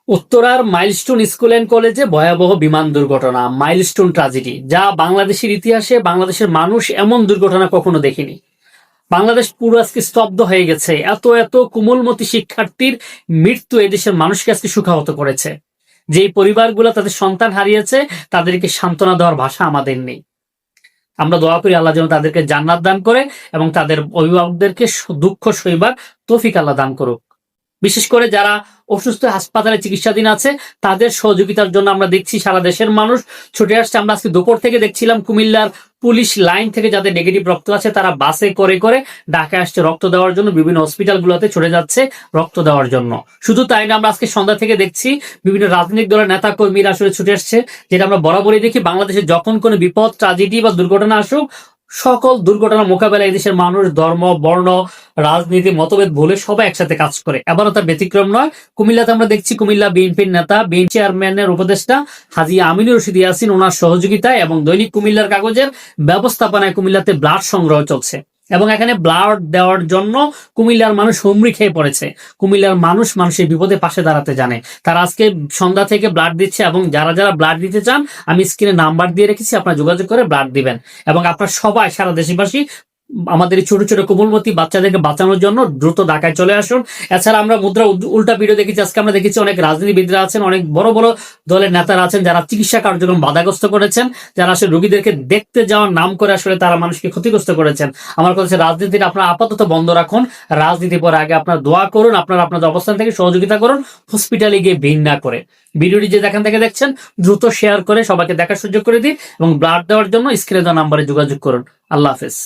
উত্তরার milestone school and কলেজে ভয়াবহ বিমান দুর্ঘটনা, মাইলস্টোন ট্র্যাজেডি, যা বাংলাদেশের ইতিহাসে বাংলাদেশের মানুষ এমন দুর্ঘটনা কখনো দেখেনি। বাংলাদেশ পুরো আজকে স্তব্ধ হয়ে গেছে। এত এত কোমলমতি শিক্ষার্থীর মৃত্যু এদেশের মানুষকে আজকে শোকাহত করেছে। যেই পরিবারগুলো তাদের সন্তান হারিয়েছে, তাদেরকে সান্ত্বনা দেওয়ার ভাষা আমাদের নেই। আমরা দোয়া করি আল্লাহ যেন তাদেরকে জান্নাত দান করে এবং তাদের অভিভাবকদেরকে দুঃখ সইবার তৌফিক আল্লাহ দান করুক। বিশেষ করে যারা অসুস্থ হাসপাতালে চিকিৎসাধীন আছে, তাদের সহযোগিতার জন্য আমরা দেখছি সারা দেশের মানুষ ছুটে আসছে। আমরা আজকে দুপুর থেকে দেখছিলাম কুমিল্লার পুলিশ লাইন থেকে যাদের নেগেটিভ রক্ত আছে তারা বাসে করে করে ঢাকায় আসছে রক্ত দেওয়ার জন্য, বিভিন্ন হসপিটালগুলোতে ছুটে যাচ্ছে রক্ত দেওয়ার জন্য। শুধু তাই না, আমরা আজকে সন্ধ্যা থেকে দেখছি বিভিন্ন রাজনৈতিক দলের নেতা কর্মীরা আসলে ছুটে আসছে। যেটা আমরা বরাবরই দেখি, বাংলাদেশে যখন কোনো বিপদ, ট্র্যাজেডি বা দুর্ঘটনা আসুক, সকল দুর্ঘটনা মোকাবেলায় এদেশের মানুষ ধর্ম, বর্ণ, রাজনীতি, মতভেদ ভুলে সবাই একসাথে কাজ করে। এবারও তার ব্যতিক্রম নয়। কুমিল্লাতে আমরা দেখছি কুমিল্লা বিএনপির নেতা, বিএনপি চেয়ারম্যানের উপদেষ্টা হাজী আমিনুর রশিদ ইয়াসিন, ওনার সহযোগিতায় এবং দৈনিক কুমিল্লার কাগজের ব্যবস্থাপনায় কুমিল্লাতে ব্লাড সংগ্রহ চলছে এবং এখানে ব্লাড দেওয়ার জন্য কুমিল্লার মানুষ হুমড়ি খেয়ে পড়েছে। কুমিল্লার মানুষ মানুষের বিপদে পাশে দাঁড়াতে জানে। তারা আজকে সন্ধ্যা থেকে ব্লাড দিচ্ছে এবং যারা যারা ব্লাড দিতে চান, আমি স্ক্রিনে নাম্বার দিয়ে রেখেছি, আপনারা যোগাযোগ করে ব্লাড দিবেন। এবং আপনারা সবাই, সারা দেশবাসী, আমাদের এই ছোট ছোট কোমলমতি বাচ্চাদেরকে বাঁচানোর জন্য দ্রুত ঢাকায় চলে আসুন। এছাড়া আমরা মুদ্রা উল্টা ভিডিও দেখেছি। আজকে আমরা দেখেছি অনেক রাজনীতিবিদরা আছেন, অনেক বড় বড় দলের নেতারা আছেন যারা চিকিৎসা কার্যক্রম বাধাগ্রস্ত করেছেন, যারা আসলে রোগীদেরকে দেখতে যাওয়ার নাম করে আসলে তারা মানুষকে ক্ষতিগ্রস্ত করেছেন। আমার কথা হচ্ছে, রাজনীতিটা আপনারা আপাতত বন্ধ রাখুন। রাজনীতি পরে আগে আপনার দোয়া করুন, আপনারা আপনাদের অবস্থান থেকে সহযোগিতা করুন, হসপিটালে গিয়ে ভিড় না করে। ভিডিওটি যে যেখান থেকে দেখছেন দ্রুত শেয়ার করে সবাইকে দেখার সুযোগ করে দিন এবং ব্লাড দেওয়ার জন্য স্ক্রিনে দেওয়া নাম্বারে যোগাযোগ করুন। আল্লাহ হাফেজ।